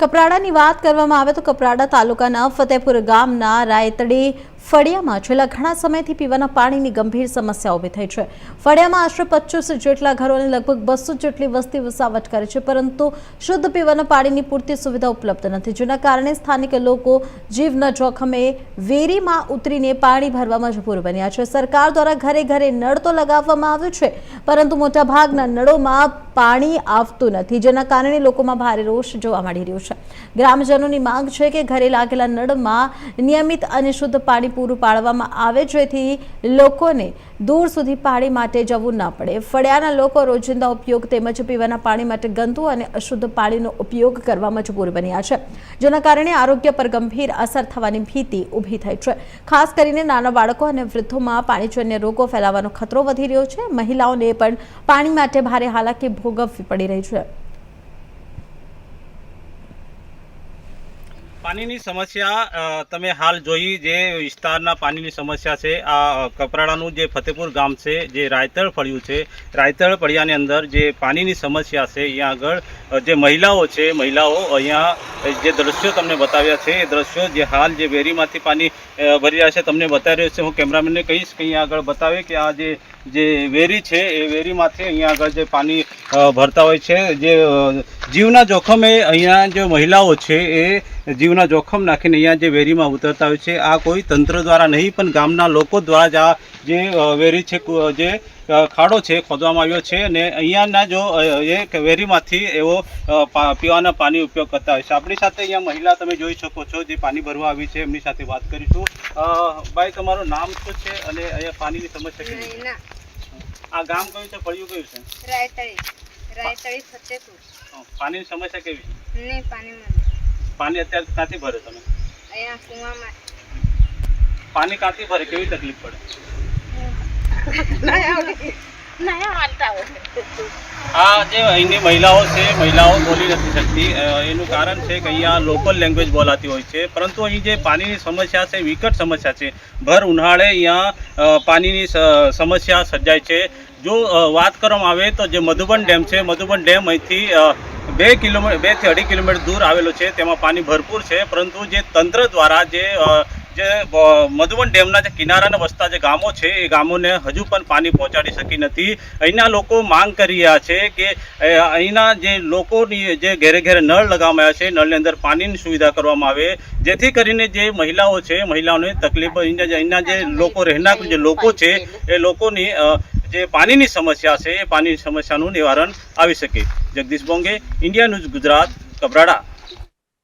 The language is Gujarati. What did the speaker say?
કપરાડાની વાત કરવામાં આવે તો કપરાડા તાલુકાના ફતેપુર ગામના રાયતડી ફળિયામાં છેલ્લા ઘણા સમયથી પીવાના પાણીની ગંભીર સમસ્યા ઊભી થઈ છે। ફળિયામાં આશરે 25 જેટલા ઘરો અને લગભગ 200 જેટલી વસ્તી વસાવટ કરે છે, પરંતુ શુદ્ધ પીવાના પાણીની પૂરતી સુવિધા ઉપલબ્ધ નથી, જેના કારણે સ્થાનિક લોકો જીવના જોખમે વેરીમાં ઉતરીને પાણી ભરવા મજબૂર બન્યા છે। સરકાર દ્વારા ઘરે ઘરે નળ તો લગાવવામાં આવ્યું છે, પરંતુ મોટાભાગના નળોમાં પાણી આવતું નથી, જેના કારણે લોકોમાં ભારે રોષ જોવા મળી રહ્યો છે। ગ્રામજનોની માંગ છે કે ઘરે લાગેલા નળમાં નિયમિત અને શુદ્ધ પાણી પૂરું પાડવામાં આવે, જેથી લોકોને દૂર સુધી પાણી માટે જવું ન પડે। ફળિયાના લોકો રોજિંદા ઉપયોગ તેમજ પીવાના પાણી માટે ગંદુ અને અશુદ્ધ પાણીનો ઉપયોગ કરવા મજબૂર બન્યા છે, જેના કારણે આરોગ્ય પર ગંભીર અસર થવાની ભીતિ ઊભી થઈ છે। ખાસ કરીને નાના બાળકો અને વૃદ્ધોમાં પાણીજન્ય રોગો ફેલાવાનો ખતરો વધી રહ્યો છે। મહિલાઓને પણ પાણી માટે ભારે હાલાકી ભોગવવી પડી રહી છે। પાણીની સમસ્યા તમે હાલ જોઈ જે વિસ્તારના પાણીની સમસ્યા છે। આ કપરાડાનું જે ફતેપુર ગામ છે, જે રાયતળ ફળિયું છે, રાયતળ ફળિયાની અંદર જે પાણીની સમસ્યા છે, અહીંયા આગળ જે મહિલાઓ છે, મહિલાઓ અહીંયા જે દ્રશ્યો તમને બતાવ્યા છે, એ દ્રશ્યો જે હાલ જે વેરીમાંથી પાણી ભરી રહ્યા છે તમને બતાવી રહ્યો છે। હું કેમેરામેનને કહીશ કે અહીંયા આગળ બતાવે કે આ જે વેરી છે, એ વેરીમાંથી અહીંયા આગળ જે પાણી ભરતા હોય છે, જે જીવના જોખમે અહીંયા જે મહિલાઓ છે એ જીવના જોખમ નાખીને અહીંયા જે વેરીમાં ઉતરતા હોય છે। આ કોઈ તંત્ર દ્વારા નહીં, પણ ગામના લોકો દ્વારા જ આ જે વેરી છે, જે ખાડો છે ખોદવામાં આવ્યો છે, અને અહીંયાના જો એ વેરીમાંથી એવો પીવાના પાણી ઉપયોગ કરતા હોય છે। આપણી સાથે અહીંયા મહિલા તમે જોઈ શકો છો, જે પાણી ભરવા આવી છે, એમની સાથે વાત કરીશું। ભાઈ, તમારું નામ શું છે અને અહીંયા પાણીની સમસ્યા કેવી છે? આ ગામ કયું છે, ફળિયું કયું છે? રાયતળી ફતેપુર। પાણીની સમસ્યા કેવી છે? નહીં, પાણી મળે। પાણી અત્યારે ક્યાંથી ભરે તમે? અહીંયા કુવામાં। પાણી ક્યાંથી ભરે, કેવી તકલીફ પડે? આ જે અહીંની મહિલાઓ છે, મહિલાઓ બોલી નથી શકતી, એનું કારણ છે કે અહીંયા લોકલ લેંગ્વેજ બોલાતી હોય છે, પરંતુ અહીં જે પાણીની સમસ્યા છે, વિકટ સમસ્યા છે। ભર ઉનાળે અહીંયા પાણીની સમસ્યા સર્જાય છે। જો વાત કરવામાં આવે તો જે મધુબન ડેમ છે, મધુબન ડેમ અહીંથી 2 થી 2.5 કિલોમીટર દૂર આવેલો છે, તેમાં પાણી ભરપૂર છે, પરંતુ જે તંત્ર દ્વારા જે મધુબન ડેમના જે કિનારાના વસતા જે ગામો છે, એ ગામોને હજુ પણ પાણી પહોંચાડી શકી નથી। અહીંના લોકો માંગ કરી રહ્યા છે કે અહીંના જે લોકોની જે ઘરે ઘરે નળ લગાવવામાં આવ્યા છે, નળની અંદર પાણીની સુવિધા કરવામાં આવે, જેથી કરીને જે મહિલાઓ છે, મહિલાઓને તકલીફ, અહીંના જે લોકો રહેનાર જે લોકો છે, એ લોકોની જે પાણીની સમસ્યા છે, એ પાણીની સમસ્યાનું નિવારણ આવી શકે। Jagdish Bonge, India news Gujarat, Kaprada.